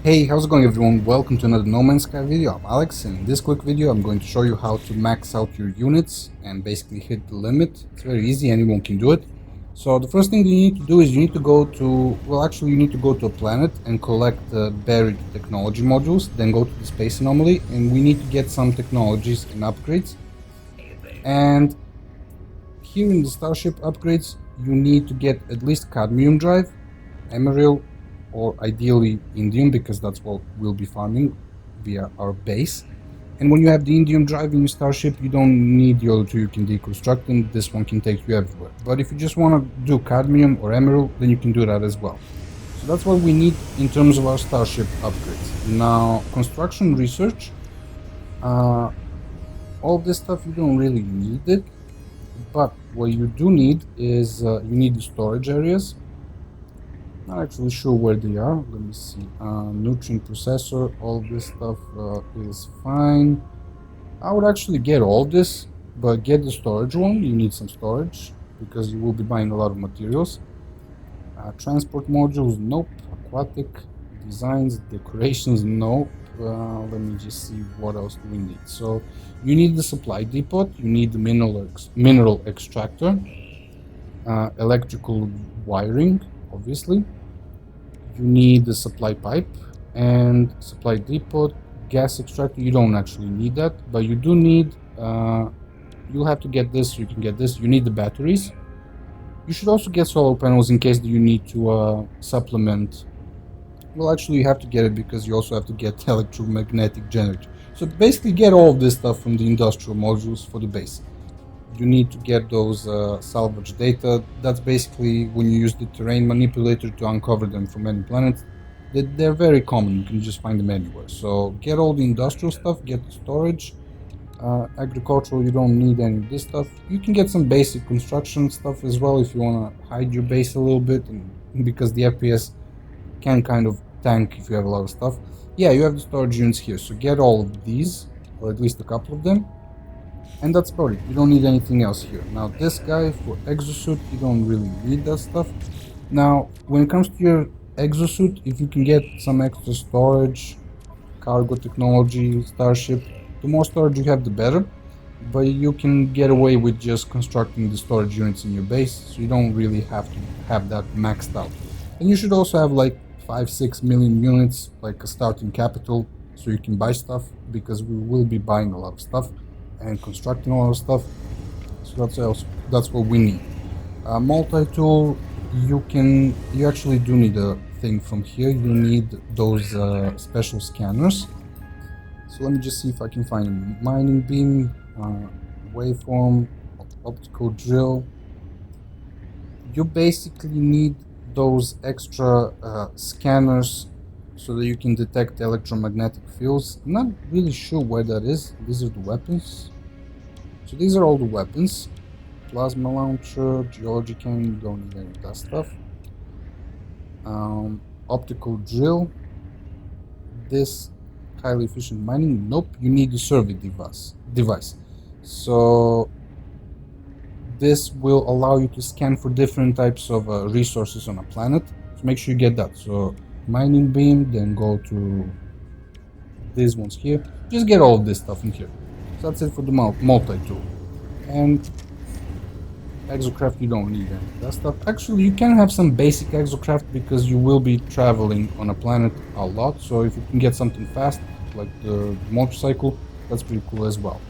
Hey, how's it going everyone? Welcome to another No Man's Sky video. I'm Alex, and in this quick video I'm going to show you how to max out your units and basically hit the limit. It's very easy, anyone can do it. So the first thing you need to do is you need to go to, you need to go to a planet and collect buried technology modules, then go to the space anomaly, and we need to get some technologies and upgrades. And here in the Starship upgrades, you need to get at least cadmium drive, emerald, or ideally indium, because that's what we'll be farming via our base. And when you have the indium drive in your starship, you don't need the other two, you can deconstruct them. This one can take you everywhere. But if you just want to do cadmium or emerald, then you can do that as well. So that's what we need in terms of our starship upgrades. Now, construction research, all this stuff you don't really need it, but what you do need is you need the storage areas. Not actually sure where they are. Let me see. Nutrient processor, all this stuff is fine. I would actually get all this, but get the storage one. You need some storage because you will be buying a lot of materials. Transport modules, nope. Aquatic designs, decorations, nope. Let me just see what else do we need. So you need the supply depot. You need the mineral extractor, electrical wiring, obviously. You need the supply pipe and supply depot, gas extractor. You don't actually need that, but you do need, you'll have to get this, you can get this. You need the batteries. You should also get solar panels in case you need to supplement. Well, actually you have to get it because you also have to get electromagnetic generator. So basically get all of this stuff from the industrial modules for the base. You need to get those salvage data. That's basically when you use the terrain manipulator to uncover them from any planet. They're very common, you can just find them anywhere. So get all the industrial stuff, get the storage. Agricultural, you don't need any of this stuff. You can get some basic construction stuff as well if you want to hide your base a little bit, and because the FPS can kind of tank if you have a lot of stuff. Yeah, you have the storage units here, so get all of these, or at least a couple of them. And that's about it. You don't need anything else here. Now this guy for exosuit, you don't really need that stuff. Now when it comes to your exosuit, if you can get some extra storage, cargo technology, starship, the more storage you have the better. But you can get away with just constructing the storage units in your base, so you don't really have to have that maxed out. And you should also have like 5-6 million units, like a starting capital, so you can buy stuff, because we will be buying a lot of stuff and constructing all of stuff. So that's what we need. Multi-tool, you actually do need a thing from here. You need those special scanners. So let me just see if I can find a mining beam, waveform, optical drill. You basically need those extra scanners so that you can detect electromagnetic fields. I'm not really sure where that is. These are the weapons. So these are all the weapons. Plasma launcher, geology cannon, you don't need any of that stuff. Optical drill. This highly efficient mining, nope, you need the survey device. So this will allow you to scan for different types of resources on a planet. So make sure you get that. So mining beam, then go to these ones here. Just get all of this stuff in here. So that's it for the multi-tool. And exocraft, you don't need any of that stuff. Actually, you can have some basic exocraft because you will be traveling on a planet a lot. So if you can get something fast, like the motorcycle, that's pretty cool as well.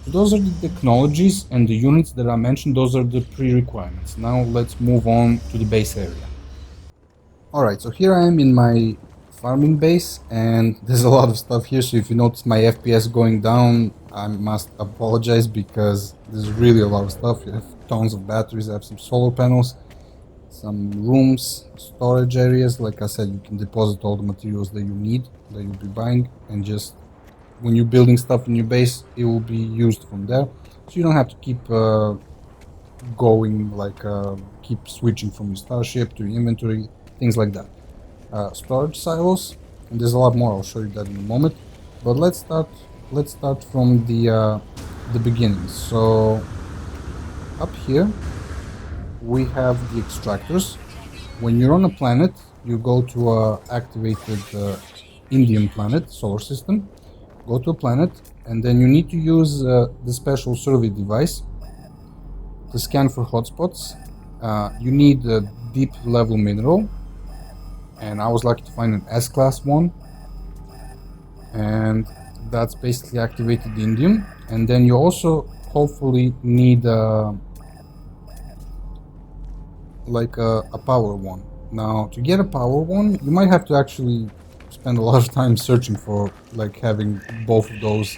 So those are the technologies and the units that I mentioned. Those are the pre-requirements. Now let's move on to the base area. Alright, so here I am in my farming base, and there's a lot of stuff here, so if you notice my FPS going down, I must apologize because there's really a lot of stuff. You have tons of batteries, I have some solar panels, some rooms, storage areas. Like I said, you can deposit all the materials that you need, that you'll be buying, and just when you're building stuff in your base, it will be used from there. So you don't have to keep keep switching from your starship to your inventory, things like that. Storage silos, and there's a lot more. I'll show you that in a moment. But let's start from the beginning. So up here we have the extractors. When you're on a planet, you go to activated Indian planet, solar system. Go to a planet, and then you need to use the special survey device to scan for hotspots. You need a deep level mineral, and I was lucky to find an S-class one, and that's basically activated indium. And then you also hopefully need like a power one. Now, to get a power one, you might have to actually spend a lot of time searching for like having both of those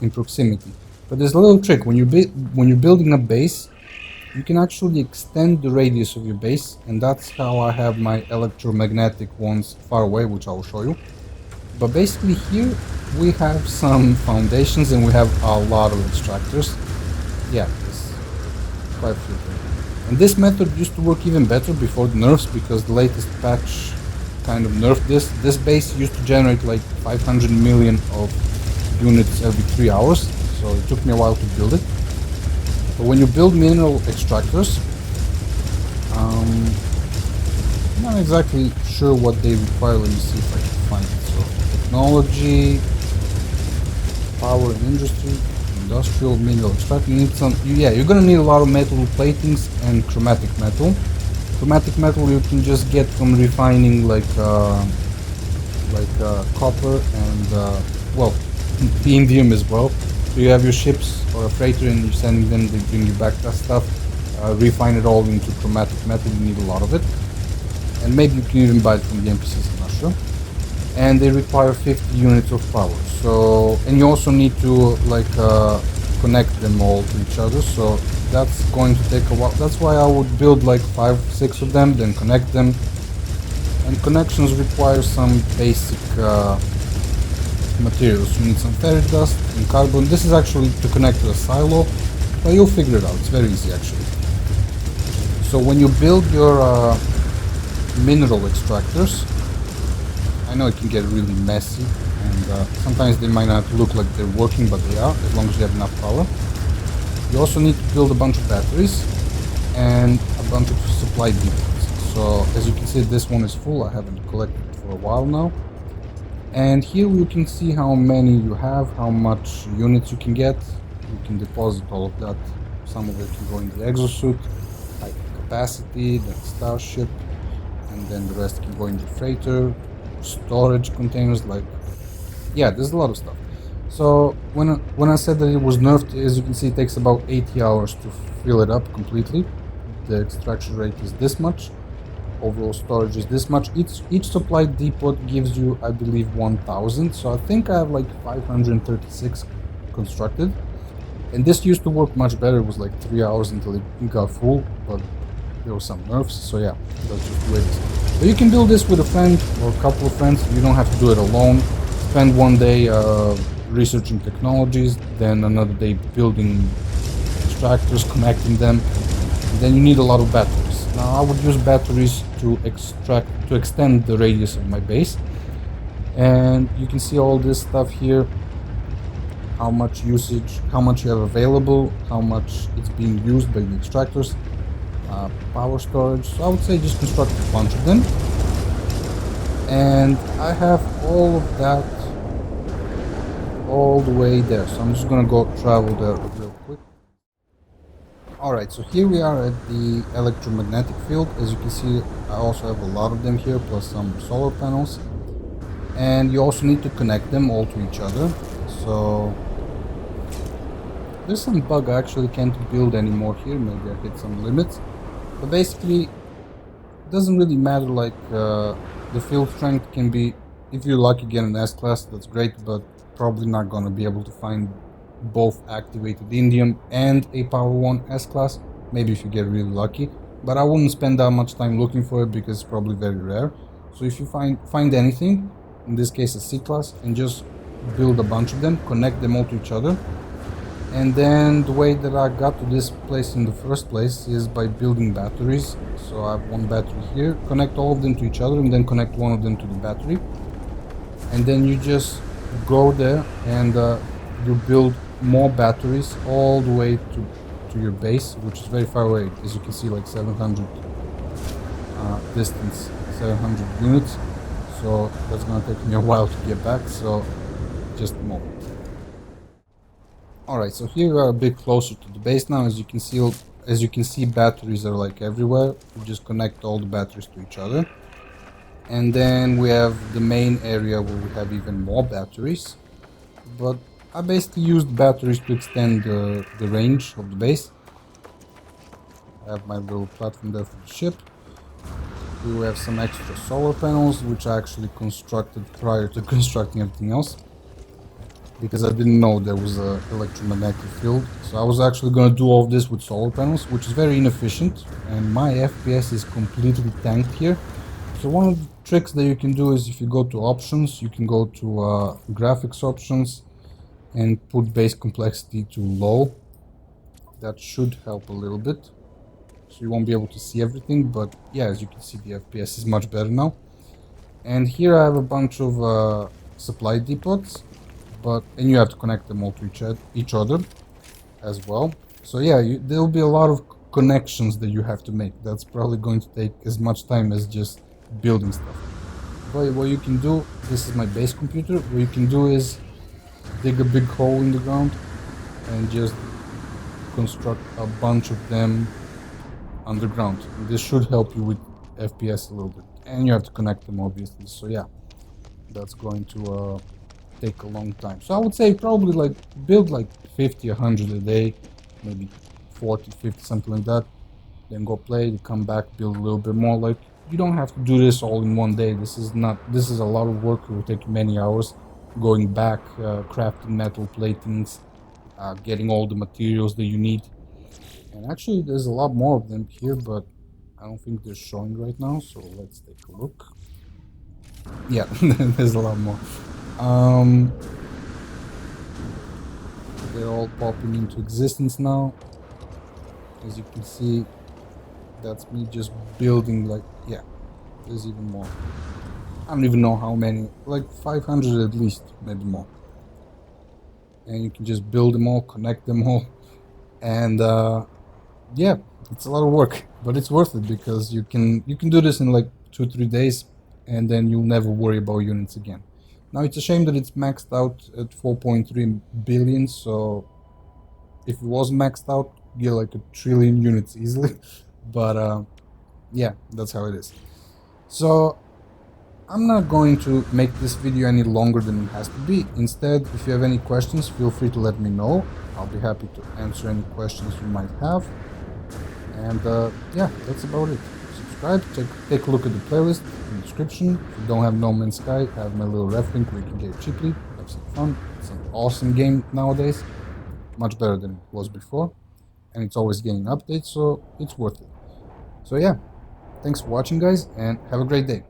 in proximity. But there's a little trick. When you're building a base, you can actually extend the radius of your base, and that's how I have my electromagnetic ones far away, which I will show you. But basically here we have some foundations and we have a lot of extractors. Yeah, there's quite a few of them. And this method used to work even better before the nerfs, because the latest patch kind of nerfed this. This base used to generate like 500 million of units every 3 hours, so it took me a while to build it. But when you build mineral extractors, I'm not exactly sure what they require. Let me see if I can find it. So, technology, power and industry, industrial mineral extraction. You need some. Yeah, you're gonna need a lot of metal platings and chromatic metal. Chromatic metal you can just get from refining like copper and well, indium as well. So you have your ships or a freighter and you're sending them, they bring you back that stuff. Refine it all into chromatic metal. You need a lot of it, and maybe you can even buy it from the NPCs. I'm not sure. And they require 50 units of power. So, and you also need to like connect them all to each other. So that's going to take a while. That's why I would build like 5-6 of them, then connect them. And connections require some basic materials. You need some ferrite dust and carbon. This is actually to connect to a silo, but you'll figure it out. It's very easy actually. So when you build your mineral extractors, I know it can get really messy, and sometimes they might not look like they're working, but they are, as long as you have enough power. You also need to build a bunch of batteries and a bunch of supply depots. So as you can see, this one is full. I haven't collected it for a while now. And here you can see how many you have, how much units you can get. You can deposit all of that. Some of it can go in the exosuit, like capacity, then starship, and then the rest can go in the freighter, storage containers, like, yeah, there's a lot of stuff. So when I said that it was nerfed, as you can see, it takes about 80 hours to fill it up completely. The extraction rate is this much. Overall storage is this much. Each supply depot gives you, I believe, 1000. So I think I have like 536 constructed. And this used to work much better. It was like 3 hours until it got full, but there were some nerfs. So yeah, that's just the way it is. But you can build this with a friend or a couple of friends. You don't have to do it alone. Spend one day researching technologies, then another day building extractors, connecting them. And then you need a lot of batteries. Now I would use batteries to extend the radius of my base. And you can see all this stuff here, how much usage, how much you have available, how much it's being used by the extractors, power storage. So I would say just construct a bunch of them. And I have all of that all the way there. So I'm just gonna go travel there real quick. Alright, so here we are at the electromagnetic field. As you can see, I also have a lot of them here, plus some solar panels. And you also need to connect them all to each other. So there's some bug, I actually can't build anymore here. Maybe I hit some limits. But basically, it doesn't really matter, like the field strength can be, if you're lucky, get an S-class, that's great, but probably not gonna be able to find both activated indium and a power 1 S-class, maybe if you get really lucky, but I wouldn't spend that much time looking for it because it's probably very rare. So if you find anything, in this case a C-class, and just build a bunch of them, connect them all to each other. And then the way that I got to this place in the first place is by building batteries. So I have one battery here, connect all of them to each other, and then connect one of them to the battery. And then you just go there and you build more batteries all the way to your base, which is very far away. As you can see, like 700 distance, 700 units. so that's gonna take me a while to get back, so just a moment. Alright, so here we are a bit closer to the base now. As you can see, batteries are like everywhere. You just connect all the batteries to each other. And then we have the main area where we have even more batteries. But I basically used batteries to extend the range of the base. I have my little platform there for the ship. Here we have some extra solar panels, which I actually constructed prior to constructing everything else, because I didn't know there was a electromagnetic field. So I was actually going to do all of this with solar panels, which is very inefficient, and my FPS is completely tanked here. So one of the tricks that you can do is, if you go to options, you can go to graphics options and put base complexity to low. That should help a little bit. So you won't be able to see everything, but yeah, as you can see, the FPS is much better now. And here I have a bunch of supply depots, and you have to connect them all to each other as well. So yeah, there will be a lot of connections that you have to make. That's probably going to take as much time as just building stuff. But what you can do, this is my base computer, what you can do is dig a big hole in the ground and just construct a bunch of them underground. This should help you with FPS a little bit, and you have to connect them obviously. So yeah, that's going to take a long time. So I would say probably like build like 50, 100 a day, maybe 40, 50, something like that. Then go play, come back, build a little bit more. Like, you don't have to do this all in one day. This is a lot of work. It will take many hours going back, crafting metal platings, getting all the materials that you need. And actually there's a lot more of them here, but I don't think they're showing right now, so let's take a look. Yeah, there's a lot more. They're all popping into existence now. As you can see, that's me just building, like, yeah, there's even more. I don't even know how many, like 500 at least, maybe more. And you can just build them all, connect them all, and yeah, it's a lot of work, but it's worth it, because you can do this in like 2-3 days, and then you'll never worry about units again. Now it's a shame that it's maxed out at 4.3 billion, so if it was maxed out, you get like 1 trillion units easily. But yeah, that's how it is. So I'm not going to make this video any longer than it has to be. Instead, if you have any questions, feel free to let me know. I'll be happy to answer any questions you might have. And yeah, that's about it. Subscribe, take a look at the playlist in the description. If you don't have No Man's Sky, I have my little ref link where you can get it cheaply. Have some fun. It's an awesome game nowadays. Much better than it was before. And it's always getting updates, so it's worth it. So yeah, thanks for watching, guys, and have a great day.